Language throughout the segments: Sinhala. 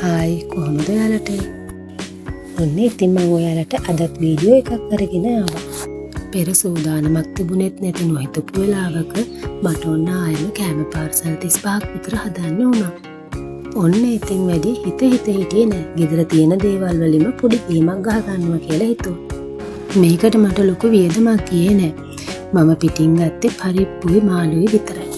හායි කොහොමද ඔයාලට? ඔන්න ඉතින් මම ඔයාලට අදත් වීඩියෝ එකක් අරගෙන ආවා. පෙර සූදානමක් තිබුණෙත් නැති නොහිතපු වෙලාවක මට ඔන්න ආයෙම කෑම පාර්සල් 35ක් විතර හදන්න වුණා. ඔන්න ඉතින් වැඩි හිත හිටියේ නෑ. ගෙදර තියෙන දේවල් වලින්ම පොඩි කීමක් ගහගන්නවා කියලා හිතුවා. මේකට මට ලොකු වියදමක් ගියේ නෑ. මම පිටින් ගත්තේ පරිප්පුයි මාළුයි විතරයි.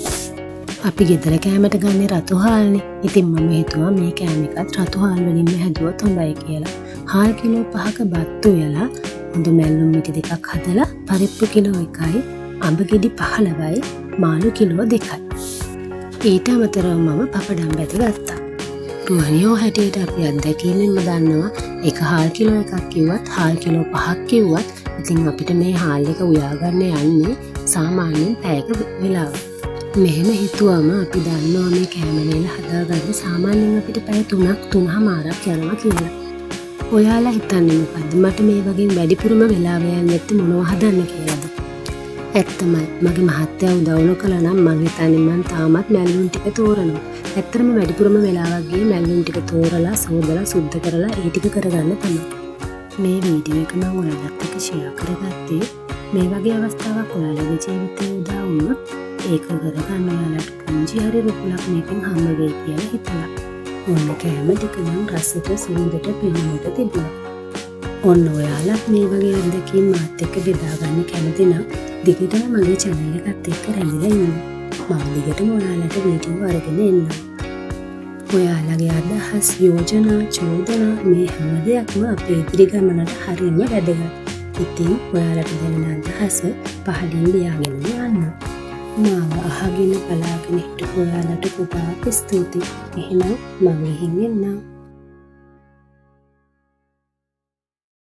අපි ගෙදර කෑමට ගන්නේ රතු හාල්නේ. ඉතින් මම හිතුවා මේ කෑම එකත් රතු හාල් වලින්ම හැදුවොත් හොඳයි කියලා. හාල් කිලෝ 5ක බත් උයලා හොඳ මැල්ලුම් මිටි දෙකක් හදලා පරිප්පු කිලෝ 1යි, අඹ ගෙඩි 15යි, මාළු කිලෝ 2යි. ඊට අමතරව මම පපඩම් බැද ගත්තා. රුහණියෝ හැටියට අපි අත්දැකීමෙන්ම දන්නවා එක හාල් කිලෝ එකක් කිව්වත් හාල් කිලෝ 5ක් කිව්වත් ඉතින් අපිට මේ හාල් එක උයාගන්න යන්නේ සාමාන්‍යයෙන් පැයක වෙලාවක්. මෙහෙම හිතුවම අපි දන්නවා මේ කෑම වේල හදාගන්න සාමාන්‍යයෙන් අපිට පැය 3-3.5 යනවා කියලා. ඔයාලා හිතන්නේ මොකද්ද? මට මේ වගේ වැඩිපුරම වෙලාව යන්නේ නැත්නම් මොනව හදන්න කියලාද? ඇත්තමයි. මගේ මහත්තයා උදව් නොකළා නම් මම හිතන්නේ මං තාමත් මැල්ලුම් ටික තෝරනවා. ඇත්තටම වැඩිපුරම වෙලාවක් ගියේ මැල්ලුම් ටික තෝරලා, සෝදලා, සුද්ධ කරලා ඒ ටික කරගන්න තමයි. මේ වීඩියෝ එක මම ඔයාලත් එක්ක ෂෙයා කරගත්තේ මේ වගේ අවස්ථාවක් ඔයාලගේ ජීවිතේ උදා වුණොත් ඒක කරගන්න ඔයාලට පුංචි හරි රුපියලක් මේකෙන් හම්බ වෙයි කියලා හිතලා. ඔන්න කෑම ටික නම් රසට සුවඳට පිළිමකට තිබුණා. ඔන්න ඔයාලත් මේ වගේ අත්දැකීම් මාත් එක්ක බෙදා ගන්න කැමති නම් දිගටම මගේ channel එකත් එක්ක රැඳිලා ඉන්න. මම දිගටම ඔයාලට වීඩියෝ අරගෙන එන්නම්. ඔයාලගේ අදහස්, යෝජනා, චෝදනා මේ හැම දෙයක්ම අපේ ඉදිරි ගමනට හරියම වැදගත්. ඉතින් ඔයාලට දැනෙන අදහස පහලින් ලියාගෙන යන්න. මාව අහගෙන බලාගෙන හිටපු ඔයාලට ගොඩාක් ස්තුතියි. එහෙනම් මම ගිහින් එන්නම්.